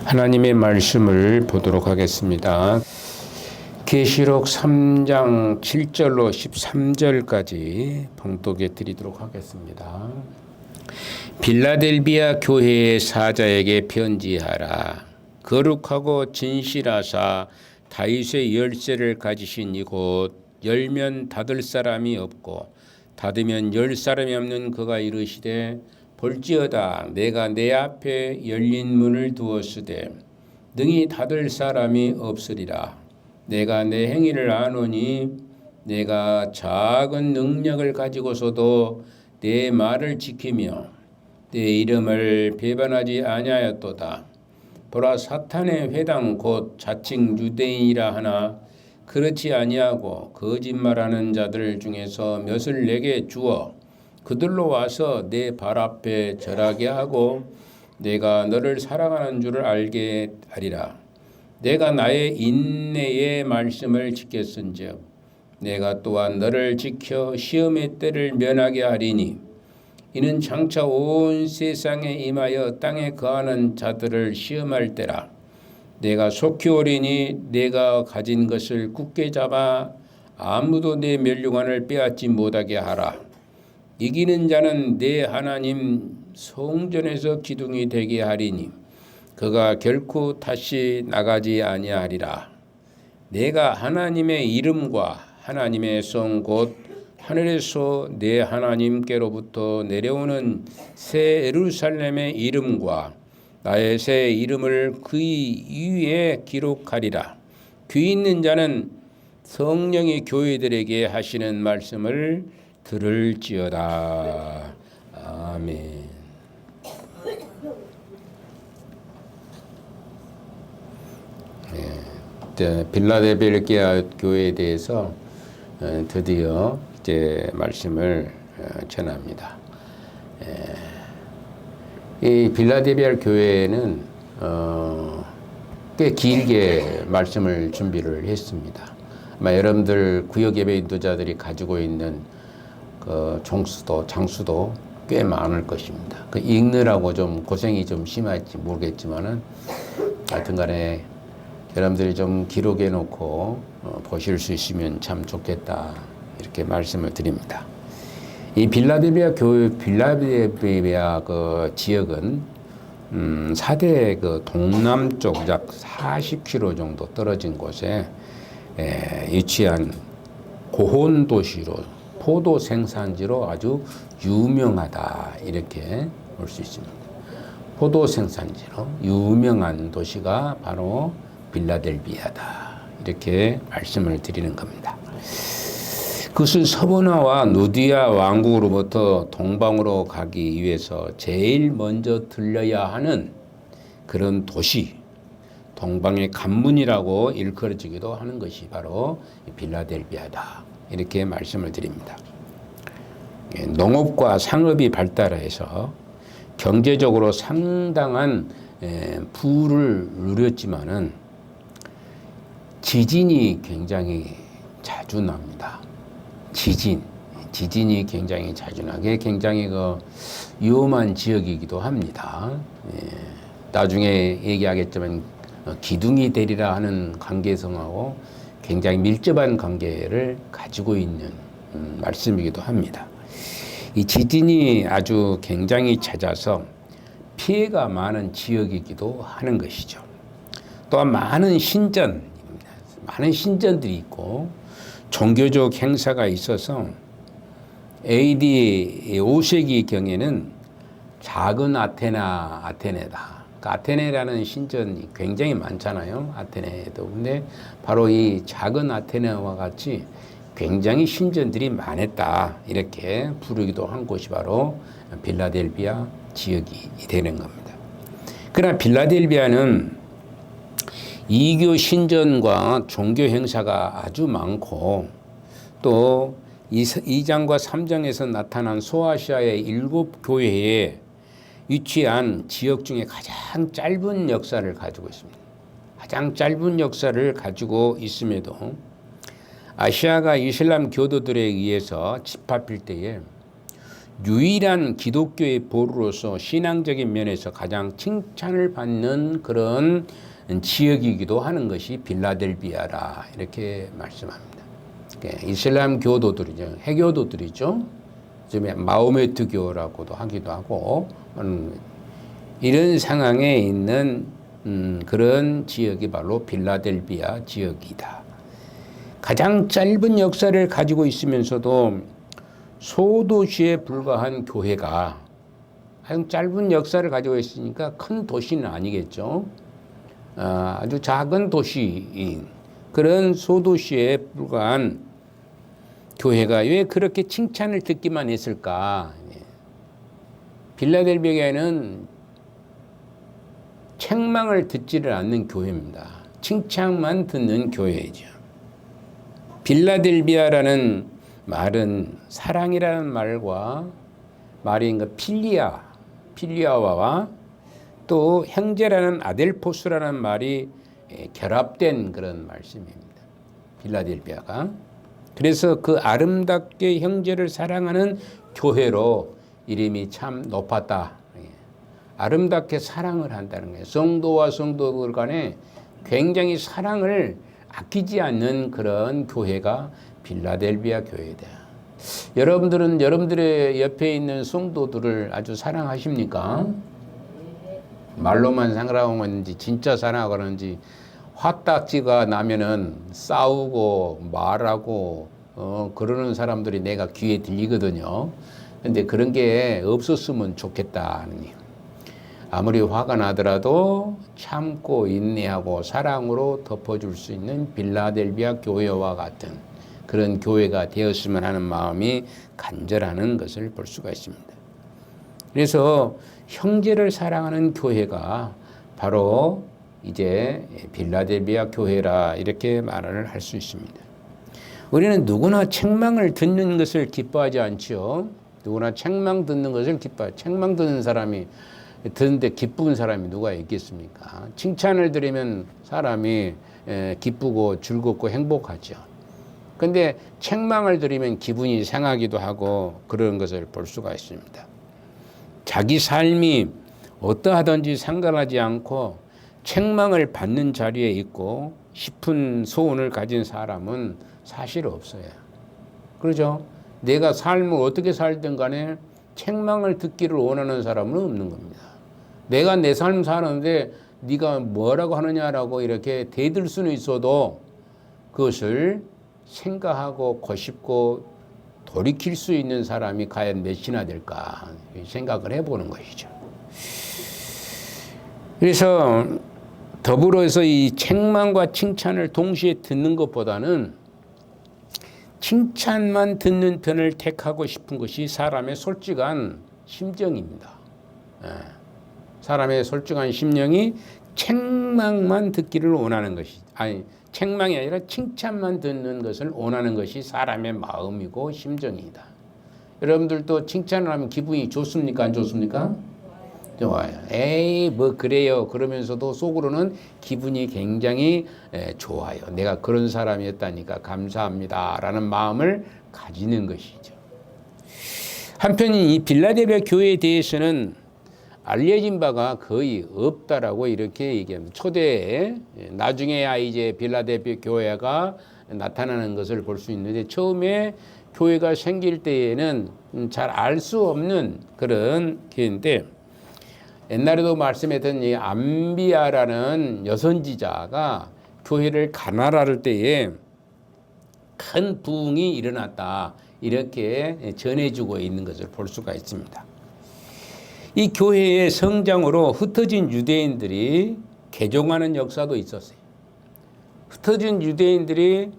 하나님의 말씀을 보도록 하겠습니다. 계시록 3장 7절로 13절까지 봉독해 드리도록 하겠습니다. 빌라델비아 교회의 사자에게 편지하라. 거룩하고 진실하사 다윗의 열쇠를 가지신 이곳 열면 닫을 사람이 없고 닫으면 열 사람이 없는 그가 이르시되 볼지어다 내가 내 앞에 열린 문을 두었으되 능히 닫을 사람이 없으리라. 내가 내 행위를 아노니 내가 작은 능력을 가지고서도 내 말을 지키며 내 이름을 배반하지 아니하였도다. 보라 사탄의 회당 곧 자칭 유대인이라 하나 그렇지 아니하고 거짓말하는 자들 중에서 몇을 내게 주어 그들로 와서 내 발 앞에 절하게 하고 내가 너를 사랑하는 줄을 알게 하리라. 내가 나의 인내의 말씀을 지켰은즉 내가 또한 너를 지켜 시험의 때를 면하게 하리니 이는 장차 온 세상에 임하여 땅에 거하는 자들을 시험할 때라. 내가 속히 오리니 내가 가진 것을 굳게 잡아 아무도 내 멸류관을 빼앗지 못하게 하라. 이기는 자는 내 하나님 성전에서 기둥이 되게 하리니 그가 결코 다시 나가지 아니하리라. 내가 하나님의 이름과 하나님의 성 곧 하늘에서 내 하나님께로부터 내려오는 새 예루살렘의 이름과 나의 새 이름을 그의 위에 기록하리라. 귀 있는 자는 성령이 교회들에게 하시는 말씀을 들을지어다. 아멘. 빌라델비아 교회에 대해서 드디어 이제 말씀을 전합니다. 이 빌라델비아 교회는 꽤 길게 말씀을 준비를 했습니다. 아마 여러분들 구역 예배 인도자들이 가지고 있는 그 종수도 장수도 꽤 많을 것입니다. 그 읽느라고 좀 고생이 좀 심할지 모르겠지만은 하여튼간에 여러분들이 좀 기록해 놓고 보실 수 있으면 참 좋겠다 이렇게 말씀을 드립니다. 이 빌라델비아 교회 빌라델비아 그 지역은 사대 그 동남쪽 약 40km 정도 떨어진 곳에 위치한 고혼 도시로 포도 생산지로 아주 유명하다 이렇게 볼 수 있습니다. 포도 생산지로 유명한 도시가 바로 빌라델비아다 이렇게 말씀을 드리는 겁니다. 그것은 서번화와 누디아 왕국으로부터 동방으로 가기 위해서 제일 먼저 들려야 하는 그런 도시, 동방의 관문이라고 일컬어지기도 하는 것이 바로 빌라델비아다 이렇게 말씀을 드립니다. 농업과 상업이 발달해서 경제적으로 상당한 부를 누렸지만은 지진이 굉장히 자주 납니다. 지진이 굉장히 자주 나게 굉장히 그 위험한 지역이기도 합니다. 나중에 얘기하겠지만 기둥이 되리라 하는 관계성하고 굉장히 밀접한 관계를 가지고 있는 말씀이기도 합니다. 이 지진이 아주 굉장히 잦아서 피해가 많은 지역이기도 하는 것이죠. 또한 많은 신전들이 있고 종교적 행사가 있어서 AD 5세기 경에는 작은 아테네다. 아테네라는 신전이 굉장히 많잖아요. 아테네에도. 근데 바로 이 작은 아테네와 같이 굉장히 신전들이 많았다. 이렇게 부르기도 한 곳이 바로 빌라델비아 지역이 되는 겁니다. 그러나 빌라델비아는 이교 신전과 종교 행사가 아주 많고 또 2장과 3장에서 나타난 소아시아의 7교회에 위치한 지역 중에 가장 짧은 역사를 가지고 있습니다. 가장 짧은 역사를 가지고 있음에도 아시아가 이슬람 교도들에 의해서 집합할 때에 유일한 기독교의 보루로서 신앙적인 면에서 가장 칭찬을 받는 그런 지역이기도 하는 것이 빌라델비아라 이렇게 말씀합니다. 이슬람 교도들이죠. 해교도들이죠. 마호메트교라고도 하기도 하고 이런 상황에 있는 그런 지역이 바로 빌라델비아 지역이다. 가장 짧은 역사를 가지고 있으면서도 소도시에 불과한 교회가 아주 짧은 역사를 가지고 있으니까 큰 도시는 아니겠죠. 아주 작은 도시인 그런 소도시에 불과한 교회가 왜 그렇게 칭찬을 듣기만 했을까? 빌라델비아에는 책망을 듣지를 않는 교회입니다. 칭찬만 듣는 교회이죠. 빌라델비아라는 말은 사랑이라는 말이 필리아와 또 형제라는 아델포스라는 말이 결합된 그런 말씀입니다. 빌라델비아가. 그래서 그 아름답게 형제를 사랑하는 교회로 이름이 참 높았다. 아름답게 사랑을 한다는 거예요. 성도와 성도들 간에 굉장히 사랑을 아끼지 않는 그런 교회가 빌라델비아 교회다. 여러분들은 여러분들의 옆에 있는 성도들을 아주 사랑하십니까? 말로만 사랑하고 있는지 진짜 사랑하고 그러는지 화딱지가 나면은 싸우고 말하고 그러는 사람들이 내가 귀에 들리거든요. 근데 그런 게 없었으면 좋겠다 하느님. 아무리 화가 나더라도 참고 인내하고 사랑으로 덮어줄 수 있는 빌라델비아 교회와 같은 그런 교회가 되었으면 하는 마음이 간절하는 것을 볼 수가 있습니다. 그래서 형제를 사랑하는 교회가 바로 이제 빌라델비아 교회라 이렇게 말을 할 수 있습니다. 우리는 누구나 책망을 듣는 것을 기뻐하지 않지요. 누구나 책망 듣는 것을 기뻐해요. 책망 듣는 사람이 듣는데 기쁜 사람이 누가 있겠습니까? 칭찬을 들으면 사람이 기쁘고 즐겁고 행복하죠. 근데 책망을 들으면 기분이 상하기도 하고 그런 것을 볼 수가 있습니다. 자기 삶이 어떠하든지 상관하지 않고 책망을 받는 자리에 있고 싶은 소원을 가진 사람은 사실 없어요. 그렇죠? 내가 삶을 어떻게 살든 간에 책망을 듣기를 원하는 사람은 없는 겁니다. 내가 내 삶 사는데 네가 뭐라고 하느냐라고 이렇게 대들 수는 있어도 그것을 생각하고 고집고 돌이킬 수 있는 사람이 과연 몇이나 될까 생각을 해보는 것이죠. 그래서 더불어서 이 책망과 칭찬을 동시에 듣는 것보다는 칭찬만 듣는 편을 택하고 싶은 것이 사람의 솔직한 심정입니다. 사람의 솔직한 심령이 책망만 듣기를 원하는 것이 책망이 아니라 칭찬만 듣는 것을 원하는 것이 사람의 마음이고 심정이다. 여러분들도 칭찬을 하면 기분이 좋습니까? 안 좋습니까? 좋아요. 에이 뭐 그래요. 그러면서도 속으로는 기분이 굉장히 좋아요. 내가 그런 사람이었다니까 감사합니다 라는 마음을 가지는 것이죠. 한편 이 빌라델비아 교회에 대해서는 알려진 바가 거의 없다라고 이렇게 얘기합니다. 초대에 나중에야 이제 빌라델비아 교회가 나타나는 것을 볼 수 있는데 처음에 교회가 생길 때에는 잘 알 수 없는 그런 교회인데 옛날에도 말씀했던 이 암비아라는 여선지자가 교회를 가난할 때에 큰 부흥이 일어났다 이렇게 전해주고 있는 것을 볼 수가 있습니다. 이 교회의 성장으로 흩어진 유대인들이 개종하는 역사도 있었어요. 흩어진 유대인들이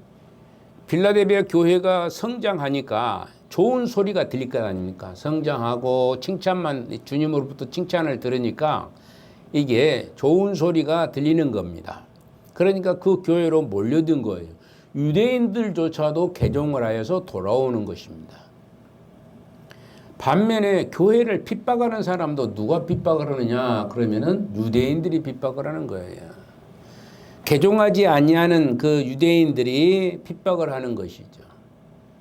빌라델비아 교회가 성장하니까 좋은 소리가 들릴 것 아닙니까? 성장하고 칭찬만 주님으로부터 칭찬을 들으니까 이게 좋은 소리가 들리는 겁니다. 그러니까 그 교회로 몰려든 거예요. 유대인들조차도 개종을 하여서 돌아오는 것입니다. 반면에 교회를 핍박하는 사람도 누가 핍박을 하느냐 그러면은 유대인들이 핍박을 하는 거예요. 개종하지 아니하는 그 유대인들이 핍박을 하는 것이죠.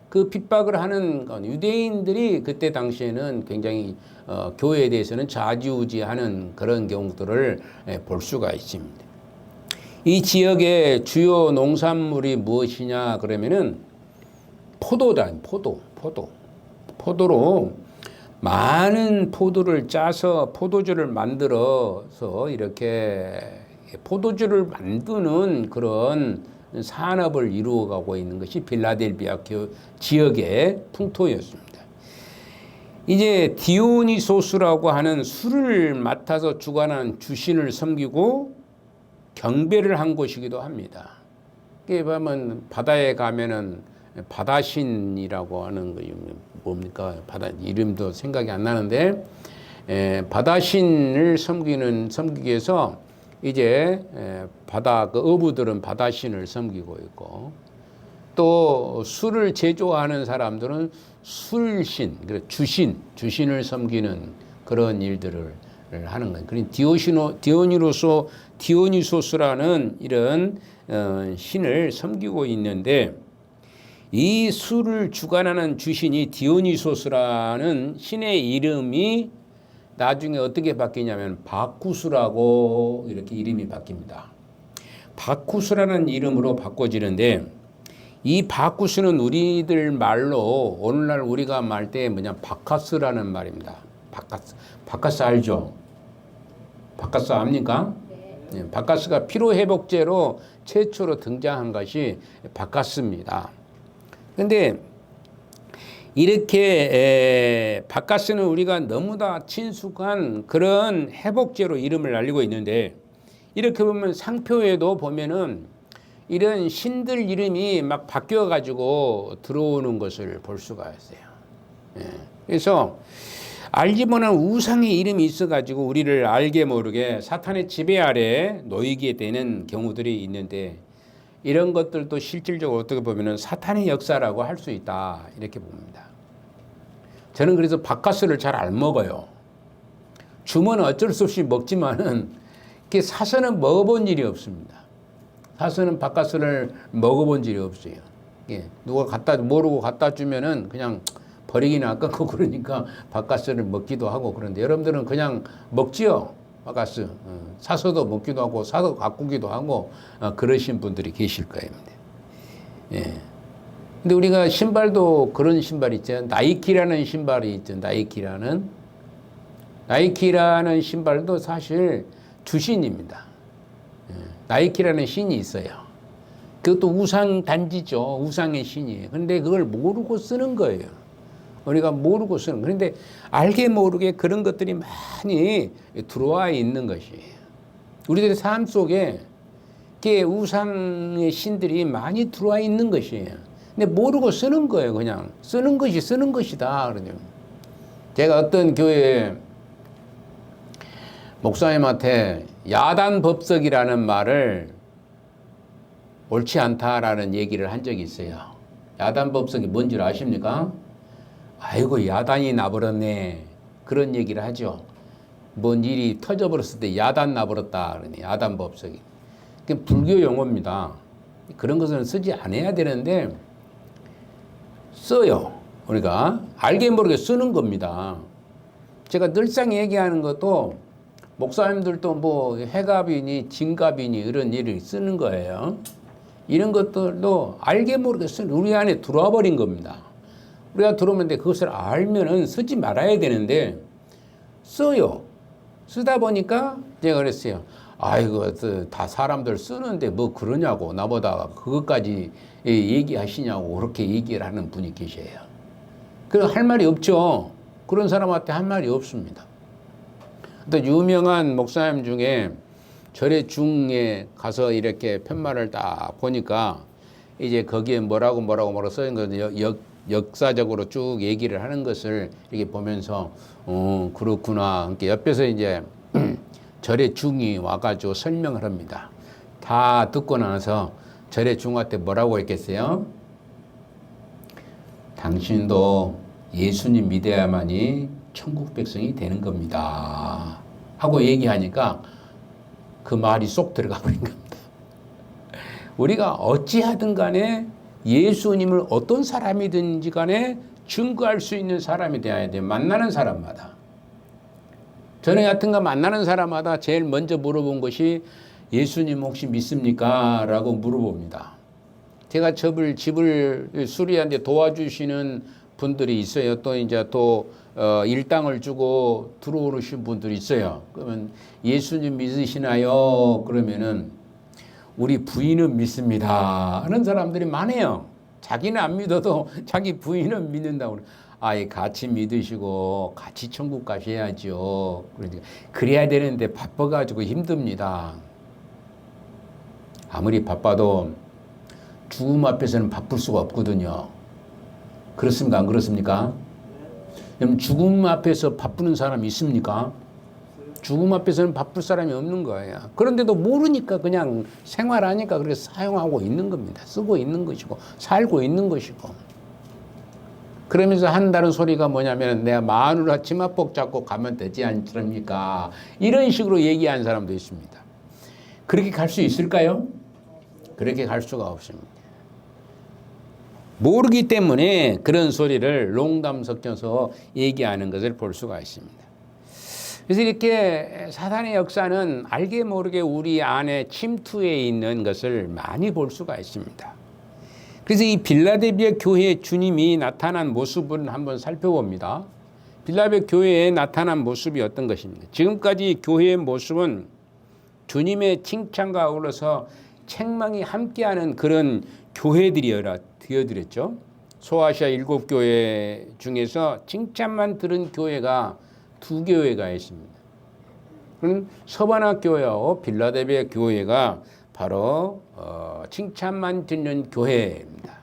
그 핍박을 하는 건 유대인들이 그때 당시에는 굉장히 교회에 대해서는 좌지우지하는 그런 경우들을 볼 수가 있습니다. 이 지역의 주요 농산물이 무엇이냐 그러면은 포도다. 포도로 많은 포도를 짜서 포도주를 만들어서 이렇게 포도주를 만드는 그런 산업을 이루어가고 있는 것이 빌라델비아 지역의 풍토였습니다. 이제 디오니소스라고 하는 술을 맡아서 주관한 주신을 섬기고 경배를 한 곳이기도 합니다. 이게 보면 바다에 가면은 바다신이라고 하는 거 뭡니까? 바다 이름도 생각이 안 나는데 바다신을 섬기기 위해서 이제 바다 그 어부들은 바다신을 섬기고 있고 또 술을 제조하는 사람들은 술신, 주신을 섬기는 그런 일들을 하는 거예요. 그러니 디오니소스라는 이런 신을 섬기고 있는데 이 술을 주관하는 주신이 디오니소스라는 신의 이름이 나중에 어떻게 바뀌냐면 바쿠스라고 이렇게 이름이 바뀝니다. 바쿠스라는 이름으로 바꿔지는데 이 바쿠스는 우리들 말로 오늘날 우리가 말 때 뭐냐 바카스라는 말입니다. 바카스 알죠? 바카스 압니까? 네. 바카스가 피로회복제로 최초로 등장한 것이 바카스입니다. 근데 이렇게 바카스는 우리가 너무나 친숙한 그런 회복제로 이름을 알리고 있는데 이렇게 보면 상표에도 보면은 이런 신들 이름이 막 바뀌어 가지고 들어오는 것을 볼 수가 있어요. 그래서 알지 못한 우상의 이름이 있어 가지고 우리를 알게 모르게 사탄의 지배 아래 놓이게 되는 경우들이 있는데 이런 것들도 실질적으로 어떻게 보면은 사탄의 역사라고 할 수 있다 이렇게 봅니다. 저는 그래서 바카스를 잘 안 먹어요. 주면 어쩔 수 없이 먹지만은 이렇게 사서는 먹어본 일이 없습니다. 사서는 바카스를 먹어본 일이 없어요. 누가 모르고 갖다 주면은 그냥 버리기는 아깝고 그러니까 바카스를 먹기도 하고 그런데 여러분들은 그냥 먹지요. 바카스 사서도 먹기도 하고 사서 가꾸기도 하고 그러신 분들이 계실 거예요. 근데 우리가 신발도 그런 신발 있죠. 나이키라는 신발이 있죠. 나이키라는 신발도 사실 주신입니다. 나이키라는 신이 있어요. 그것도 우상 단지죠. 우상의 신이에요. 근데 그걸 모르고 쓰는 거예요. 우리가 모르고 쓰는. 그런데 알게 모르게 그런 것들이 많이 들어와 있는 것이에요. 우리들의 삶 속에 우상의 신들이 많이 들어와 있는 것이에요. 근데 모르고 쓰는 거예요. 그냥 쓰는 것이 쓰는 것이다. 그러죠. 제가 어떤 교회 목사님한테 야단법석이라는 말을 옳지 않다라는 얘기를 한 적이 있어요. 야단법석이 뭔지 아십니까? 아이고 야단이 나버렸네 그런 얘기를 하죠. 뭔 일이 터져버렸을 때 야단 나버렸다 그러니 야단법석이. 그게 불교 용어입니다. 그런 것은 쓰지 않아야 되는데 써요. 우리가 알게 모르게 쓰는 겁니다. 제가 늘상 얘기하는 것도 목사님들도 뭐 해갑이니 진갑이니 이런 일을 쓰는 거예요. 이런 것들도 알게 모르게 쓰는 우리 안에 들어와 버린 겁니다. 우리가 들어오면 그것을 알면은 쓰지 말아야 되는데 써요. 쓰다 보니까 제가 그랬어요. 아이고 다 사람들 쓰는데 뭐 그러냐고 나보다 그것까지 얘기하시냐고 그렇게 얘기를 하는 분이 계세요. 그럼 할 말이 없죠. 그런 사람한테 할 말이 없습니다. 또 유명한 목사님 중에 절의 중에 가서 이렇게 편말을 딱 보니까 이제 거기에 뭐라고 써 있는 거 역사적으로 쭉 얘기를 하는 것을 이렇게 보면서 그렇구나. 그러니까 옆에서 이제 절의 중이 와가지고 설명을 합니다. 다 듣고 나서 절의 중한테 뭐라고 했겠어요? 당신도 예수님 믿어야만이 천국 백성이 되는 겁니다. 하고 얘기하니까 그 말이 쏙 들어가 버린 겁니다. 우리가 어찌하든 간에 예수님을 어떤 사람이든지 간에 증거할 수 있는 사람이 되어야 돼요. 만나는 사람마다. 저는 여하튼가 만나는 사람마다 제일 먼저 물어본 것이 예수님 혹시 믿습니까? 라고 물어봅니다. 제가 집을 수리하는데 도와주시는 분들이 있어요. 또 이제 일당을 주고 들어오신 분들이 있어요. 그러면 예수님 믿으시나요? 그러면은 우리 부인은 믿습니다 하는 사람들이 많아요. 자기는 안 믿어도 자기 부인은 믿는다고. 아예 같이 믿으시고 같이 천국 가셔야죠. 그러니까 그래야 되는데 바빠가지고 힘듭니다. 아무리 바빠도 죽음 앞에서는 바쁠 수가 없거든요. 그렇습니까? 안 그렇습니까? 그럼 죽음 앞에서 바쁘는 사람이 있습니까? 죽음 앞에서는 바쁠 사람이 없는 거예요. 그런데도 모르니까 그냥 생활하니까 그렇게 사용하고 있는 겁니다. 쓰고 있는 것이고 살고 있는 것이고. 그러면서 한다는 소리가 뭐냐면 내가 마누라 치마폭 잡고 가면 되지 않습니까? 이런 식으로 얘기하는 사람도 있습니다. 그렇게 갈 수 있을까요? 그렇게 갈 수가 없습니다. 모르기 때문에 그런 소리를 농담 섞여서 얘기하는 것을 볼 수가 있습니다. 그래서 이렇게 사단의 역사는 알게 모르게 우리 안에 침투해 있는 것을 많이 볼 수가 있습니다. 그래서 이 빌라델비아 교회의 주님이 나타난 모습을 한번 살펴봅니다. 빌라델비아 교회에 나타난 모습이 어떤 것입니까? 지금까지 교회의 모습은 주님의 칭찬과 어우러서 책망이 함께하는 그런 교회들이어라 되어드렸죠. 소아시아 7교회 중에서 칭찬만 들은 교회가 2교회가 있습니다. 그럼 서바나 교회와 빌라델비아 교회가 바로 칭찬만 듣는 교회입니다.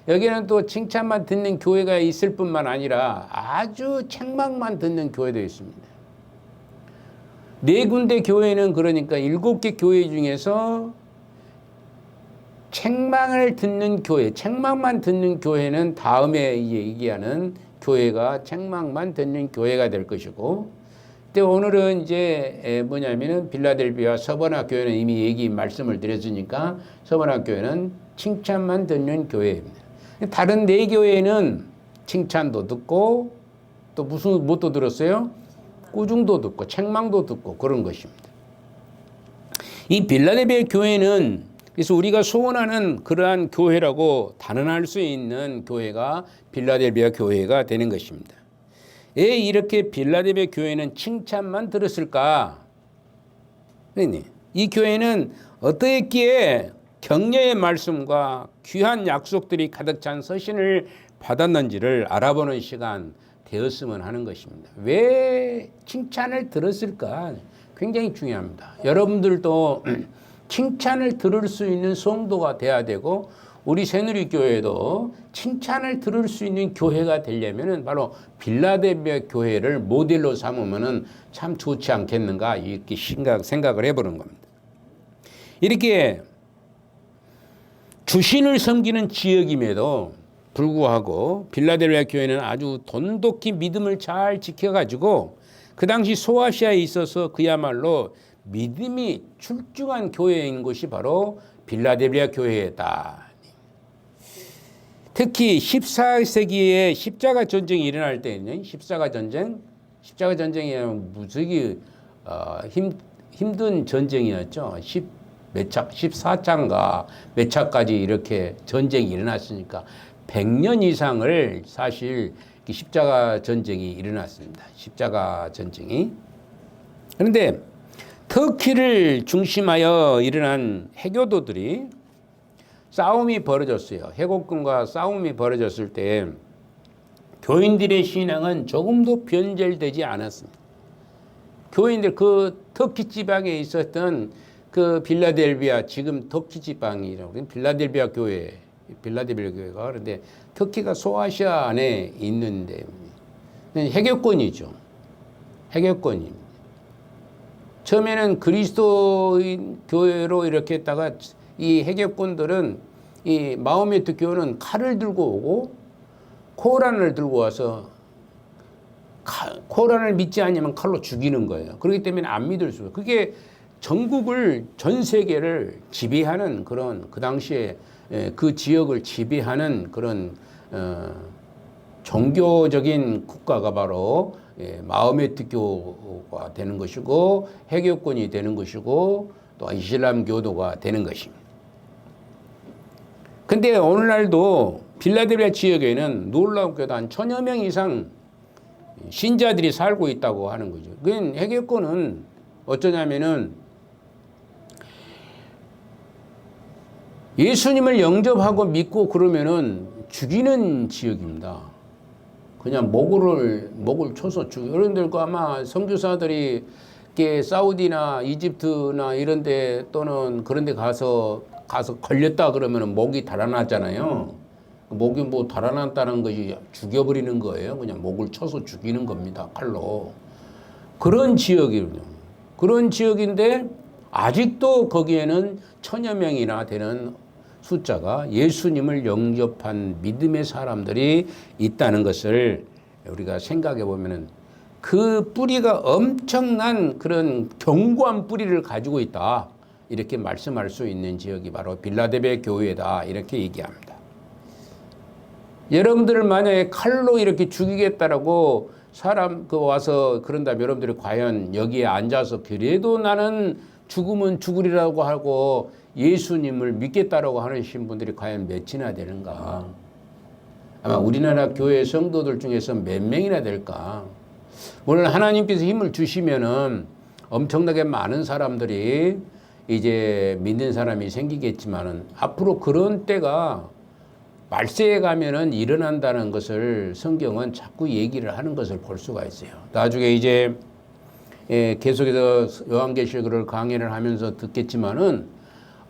여기는 또 칭찬만 듣는 교회가 있을 뿐만 아니라 아주 책망만 듣는 교회도 있습니다. 4군데 교회는 그러니까 7개 교회 중에서 책망을 듣는 교회, 책망만 듣는 교회는 다음에 얘기하는 교회가 책망만 듣는 교회가 될 것이고, 근데 오늘은 이제 뭐냐면은 빌라델비아 서바나 교회는 이미 말씀을 드렸으니까 서바나 교회는 칭찬만 듣는 교회입니다. 다른 4교회는 칭찬도 듣고 또 무슨 뭣도 들었어요? 꾸중도 듣고 책망도 듣고 그런 것입니다. 이 빌라델비아 교회는 그래서 우리가 소원하는 그러한 교회라고 단언할 수 있는 교회가 빌라델비아 교회가 되는 것입니다. 왜 이렇게 빌라델비아 교회는 칭찬만 들었을까? 이 교회는 어떠했기에 격려의 말씀과 귀한 약속들이 가득 찬 서신을 받았는지를 알아보는 시간 되었으면 하는 것입니다. 왜 칭찬을 들었을까? 굉장히 중요합니다. 여러분들도 칭찬을 들을 수 있는 성도가 돼야 되고 우리 새누리교회도 칭찬을 들을 수 있는 교회가 되려면 바로 빌라델비아 교회를 모델로 삼으면 참 좋지 않겠는가 이렇게 생각을 해보는 겁니다. 이렇게 주신을 섬기는 지역임에도 불구하고 빌라델비아 교회는 아주 돈독히 믿음을 잘 지켜가지고 그 당시 소아시아에 있어서 그야말로 믿음이 출중한 교회인 것이 바로 빌라델비아 교회다. 특히 14세기에 십자가 전쟁이 일어날 때는 십자가 전쟁이 무지하게 힘든 전쟁이었죠. 14차인가 몇 차까지 이렇게 전쟁이 일어났으니까 100년 이상을 사실 십자가 전쟁이 일어났습니다. 십자가 전쟁이. 그런데 터키를 중심하여 일어난 해교도들이 싸움이 벌어졌어요. 해국군과 싸움이 벌어졌을 때 교인들의 신앙은 조금도 변절되지 않았습니다. 교인들 그 터키 지방에 있었던 그 빌라델비아 지금 터키 지방이라고 빌라델비아 교회가 그런데 터키가 소아시아 안에 있는데 해교권이죠. 해교권입니다. 처음에는 그리스도인 교회로 이렇게 했다가 이 해교권들은 이 마호메트 교회는 칼을 들고 오고 코란을 들고 와서 코란을 믿지 않으면 칼로 죽이는 거예요. 그렇기 때문에 안 믿을 수 없어요. 그게 전국을 전 세계를 지배하는 그런 그 당시에 그 지역을 지배하는 그런 종교적인 국가가 바로 마호메트교가 되는 것이고 해교권이 되는 것이고 또 이슬람교도가 되는 것입니다. 근데 오늘날도 빌라델비아 지역에는 놀랍게도 한 1000여 명 이상 신자들이 살고 있다고 하는 거죠. 그 해교권은 어쩌냐면은 예수님을 영접하고 믿고 그러면은 죽이는 지역입니다. 그냥 목을 쳐서 죽여. 여러분들도 아마 선교사들이 사우디나 이집트나 이런 데 또는 그런 데 가서 걸렸다 그러면 목이 달아났잖아요. 목이 뭐 달아났다는 것이 죽여버리는 거예요. 그냥 목을 쳐서 죽이는 겁니다. 칼로. 그런 지역이거든요. 그런 지역인데 아직도 거기에는 1000여 명이나 되는 숫자가 예수님을 영접한 믿음의 사람들이 있다는 것을 우리가 생각해 보면은 그 뿌리가 엄청난 그런 견고한 뿌리를 가지고 있다. 이렇게 말씀할 수 있는 지역이 바로 빌라델비아 교회다. 이렇게 얘기합니다. 여러분들을 만약에 칼로 이렇게 죽이겠다라고 사람 와서 그런다면 여러분들이 과연 여기에 앉아서 그래도 나는 죽으면 죽으리라고 하고 예수님을 믿겠다라고 하신 분들이 과연 몇이나 되는가? 아마 우리나라 교회 성도들 중에서 몇 명이나 될까? 물론 하나님께서 힘을 주시면은 엄청나게 많은 사람들이 이제 믿는 사람이 생기겠지만은 앞으로 그런 때가 말세에 가면은 일어난다는 것을 성경은 자꾸 얘기를 하는 것을 볼 수가 있어요. 나중에 이제 계속해서 요한계시록을 강의를 하면서 듣겠지만은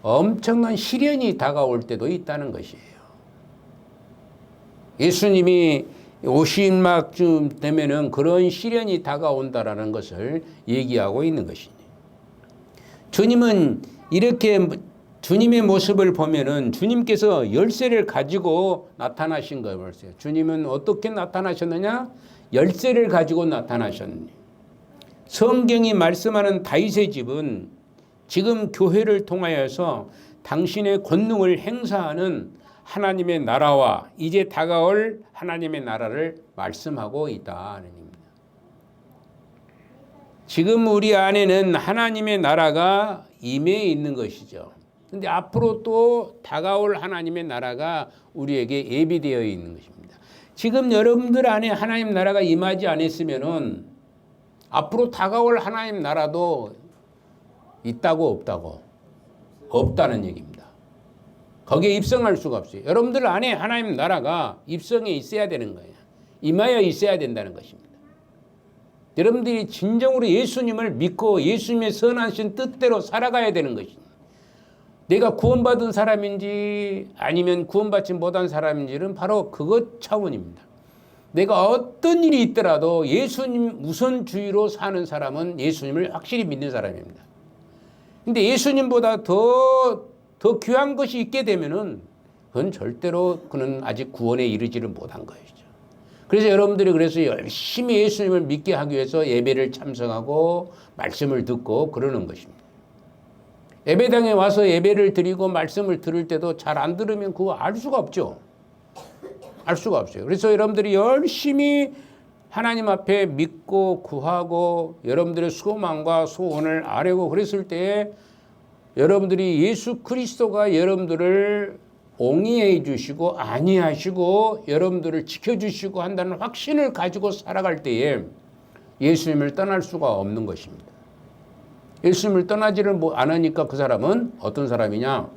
엄청난 시련이 다가올 때도 있다는 것이에요. 예수님이 오신막쯤 되면은 그런 시련이 다가온다라는 것을 얘기하고 있는 것이니. 주님은 이렇게 주님의 모습을 보면은 주님께서 열쇠를 가지고 나타나신 걸 보세요. 주님은 어떻게 나타나셨느냐? 열쇠를 가지고 나타나셨니. 성경이 말씀하는 다윗의 집은 지금 교회를 통하여서 당신의 권능을 행사하는 하나님의 나라와 이제 다가올 하나님의 나라를 말씀하고 있다는 얘기입니다. 지금 우리 안에는 하나님의 나라가 임해 있는 것이죠. 근데 앞으로 또 다가올 하나님의 나라가 우리에게 예비되어 있는 것입니다. 지금 여러분들 안에 하나님 나라가 임하지 않았으면은 앞으로 다가올 하나님 나라도 있다고 없다고? 없다는 얘기입니다. 거기에 입성할 수가 없어요. 여러분들 안에 하나님 나라가 입성해 있어야 되는 거예요. 임하여 있어야 된다는 것입니다. 여러분들이 진정으로 예수님을 믿고 예수님의 선하신 뜻대로 살아가야 되는 것입니다. 내가 구원받은 사람인지 아니면 구원받지 못한 사람인지는 바로 그것 차원입니다. 내가 어떤 일이 있더라도 예수님 우선주의로 사는 사람은 예수님을 확실히 믿는 사람입니다. 근데 예수님보다 더 귀한 것이 있게 되면은 그건 절대로 그는 아직 구원에 이르지를 못한 것이죠. 그래서 여러분들이 그래서 열심히 예수님을 믿게 하기 위해서 예배를 참석하고 말씀을 듣고 그러는 것입니다. 예배당에 와서 예배를 드리고 말씀을 들을 때도 잘 안 들으면 그거 알 수가 없죠. 알 수가 없어요. 그래서 여러분들이 열심히 하나님 앞에 믿고 구하고 여러분들의 소망과 소원을 아뢰고 그랬을 때에 여러분들이 예수 그리스도가 여러분들을 옹이해 주시고 안위하시고 여러분들을 지켜주시고 한다는 확신을 가지고 살아갈 때에 예수님을 떠날 수가 없는 것입니다. 예수님을 떠나지를 않으니까 그 사람은 어떤 사람이냐?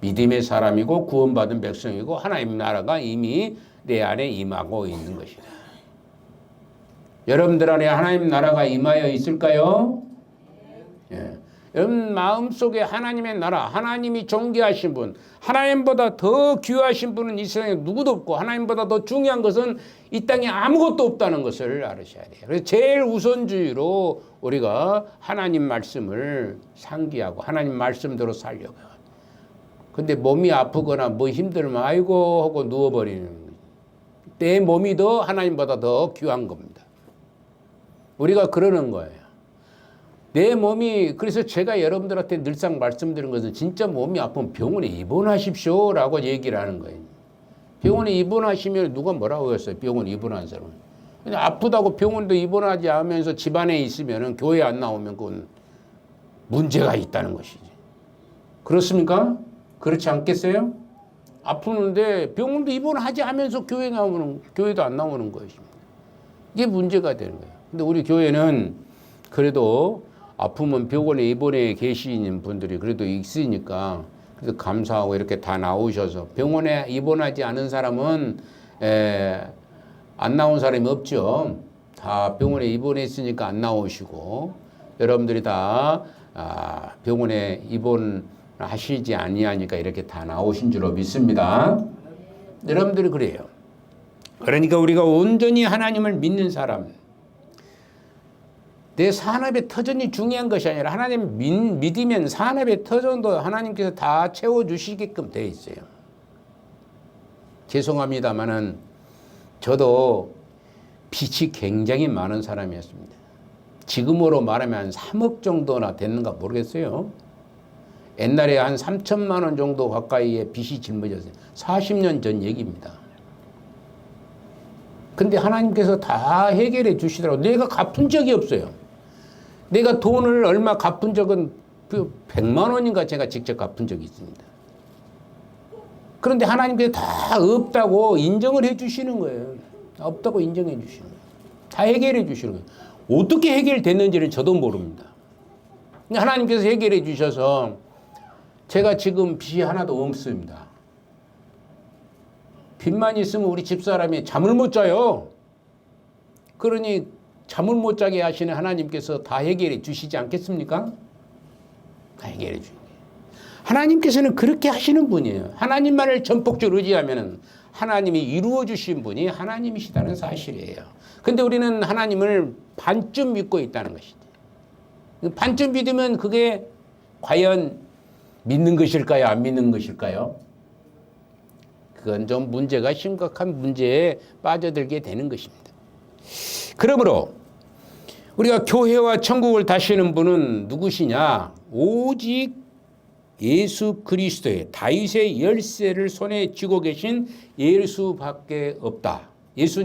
믿음의 사람이고 구원받은 백성이고 하나님 나라가 이미 내 안에 임하고 있는 것이다. 여러분들 안에 하나님 나라가 임하여 있을까요? 예. 여러분 마음속에 하나님의 나라, 하나님이 존귀하신 분, 하나님보다 더 귀하신 분은 이 세상에 누구도 없고 하나님보다 더 중요한 것은 이 땅에 아무것도 없다는 것을 알으셔야 돼요. 그래서 제일 우선주의로 우리가 하나님 말씀을 상기하고 하나님 말씀대로 살려고 해요. 근데 몸이 아프거나 뭐 힘들면 아이고 하고 누워버리는 거예요. 내 몸이 더 하나님보다 더 귀한 겁니다. 우리가 그러는 거예요. 내 몸이, 그래서 제가 여러분들한테 늘상 말씀드린 것은 진짜 몸이 아프면 병원에 입원하십시오 라고 얘기를 하는 거예요. 병원에 입원하시면 누가 뭐라고 했어요? 병원에 입원한 사람은. 그냥 아프다고 병원도 입원하지 않으면서 집안에 있으면, 교회 안 나오면 그건 문제가 있다는 것이지. 그렇습니까? 그렇지 않겠어요? 아프는데 병원도 입원하지 않으면서 교회도 안 나오는 것입니다. 이게 문제가 되는 거예요. 근데 우리 교회는 그래도 아프면 병원에 입원해 계시는 분들이 그래도 있으니까 그래서 감사하고 이렇게 다 나오셔서, 병원에 입원하지 않은 사람은 안 나온 사람이 없죠. 다 병원에 입원했으니까 안 나오시고, 여러분들이 다 병원에 입원하시지 아니하니까 이렇게 다 나오신 줄로 믿습니다. 여러분들이 그래요. 그러니까 우리가 온전히 하나님을 믿는 사람, 내 산업의 터전이 중요한 것이 아니라 하나님 믿으면 산업의 터전도 하나님께서 다 채워주시게끔 되어 있어요. 죄송합니다만은 저도 빚이 굉장히 많은 사람이었습니다. 지금으로 말하면 한 3억 정도나 됐는가 모르겠어요. 옛날에 한 3천만 원 정도 가까이의 빚이 짊어졌어요. 40년 전 얘기입니다. 근데 하나님께서 다 해결해 주시더라고요. 내가 갚은 적이 없어요. 내가 돈을 얼마 갚은 적은 100만 원인가 제가 직접 갚은 적이 있습니다. 그런데 하나님께서 다 없다고 인정을 해 주시는 거예요. 없다고 인정해 주시는 거예요. 다 해결해 주시는 거예요. 어떻게 해결됐는지는 저도 모릅니다. 하나님께서 해결해 주셔서 제가 지금 빚이 하나도 없습니다. 빚만 있으면 우리 집사람이 잠을 못 자요. 그러니 잠을 못 자게 하시는 하나님께서 다 해결해 주시지 않겠습니까? 다 해결해 주시는 거예요. 하나님께서는 그렇게 하시는 분이에요. 하나님만을 전폭적으로 의지하면 하나님이 이루어 주신 분이 하나님이시다는 사실이에요. 근데 우리는 하나님을 반쯤 믿고 있다는 것이죠. 반쯤 믿으면 그게 과연 믿는 것일까요? 안 믿는 것일까요? 그건 좀 문제가 심각한 문제에 빠져들게 되는 것입니다. 그러므로 우리가 교회와 천국을 다시는 분은 누구시냐? 오직 예수 그리스도의 다윗의 열쇠를 손에 쥐고 계신 예수밖에 없다. 예수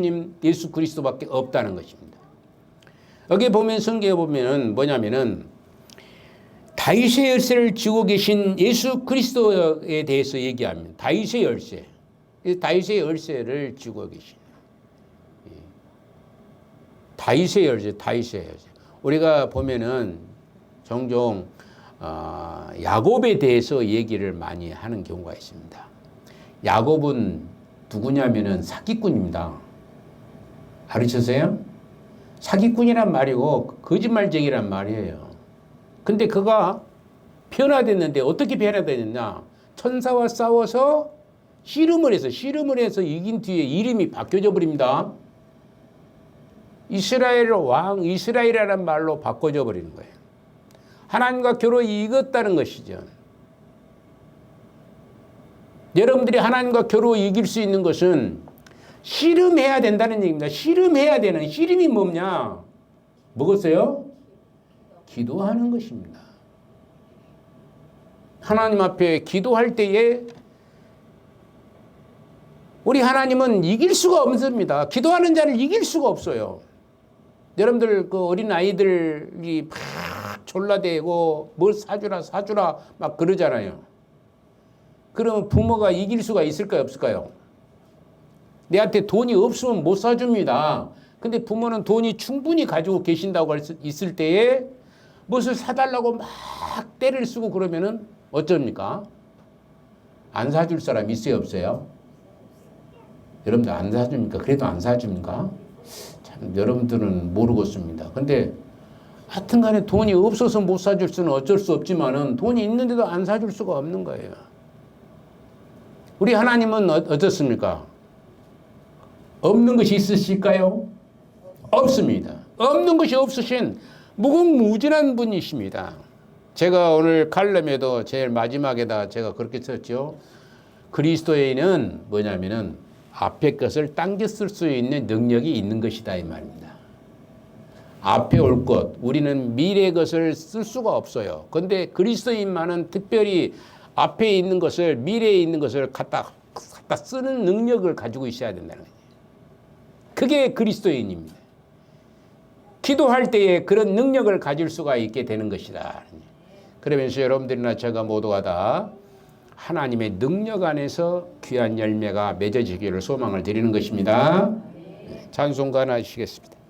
그리스도밖에 없다는 것입니다. 여기 보면 성경에 보면은 뭐냐면은 다윗의 열쇠를 쥐고 계신 예수 그리스도에 대해서 얘기하면 다윗의 열쇠, 다윗의 열쇠를 쥐고 계신 다윗의 열쇠. 우리가 보면은 종종 야곱에 대해서 얘기를 많이 하는 경우가 있습니다. 야곱은 누구냐면은 사기꾼입니다. 알으셨어요? 사기꾼이란 말이고 거짓말쟁이란 말이에요. 근데 그가 변화됐는데 어떻게 변화됐느냐? 천사와 싸워서 씨름을 해서 이긴 뒤에 이름이 바뀌어져 버립니다. 이스라엘이라는 말로 바꿔져 버리는 거예요. 하나님과 겨루어 이겼다는 것이죠. 여러분들이 하나님과 겨루어 이길 수 있는 것은 씨름해야 된다는 얘기입니다. 씨름이 뭐냐? 뭐겠어요? 기도하는 것입니다. 하나님 앞에 기도할 때에 우리 하나님은 이길 수가 없습니다. 기도하는 자를 이길 수가 없어요. 여러분들 그 어린 아이들이 막 졸라대고 뭘 사주라 막 그러잖아요. 그러면 부모가 이길 수가 있을까요, 없을까요? 내한테 돈이 없으면 못 사줍니다. 근데 부모는 돈이 충분히 가지고 계신다고 있을 때에 무엇을 사달라고 막 때를 쓰고 그러면은 어쩝니까? 안 사줄 사람 있어요, 없어요? 여러분들 안 사줍니까? 그래도 안 사줍니까? 참 여러분들은 모르겠습니다. 근데 하여튼 간에 돈이 없어서 못 사줄 수는 어쩔 수 없지만은 돈이 있는데도 안 사줄 수가 없는 거예요. 우리 하나님은 어떻습니까? 없는 것이 있으실까요? 없습니다. 없는 것이 없으신 무궁무진한 분이십니다. 제가 오늘 칼럼에도 제일 마지막에다 제가 그렇게 썼죠. 그리스도에는 뭐냐면은 앞에 것을 당겨 쓸 수 있는 능력이 있는 것이다 이 말입니다. 앞에 올 것, 우리는 미래의 것을 쓸 수가 없어요. 그런데 그리스도인만은 특별히 앞에 있는 것을, 미래에 있는 것을 갖다 쓰는 능력을 가지고 있어야 된다는 거예요. 그게 그리스도인입니다. 기도할 때에 그런 능력을 가질 수가 있게 되는 것이다. 그러면서 여러분들이나 제가 모두가 다 하나님의 능력 안에서 귀한 열매가 맺어지기를 소망을 드리는 것입니다. 찬송가 하시겠습니다.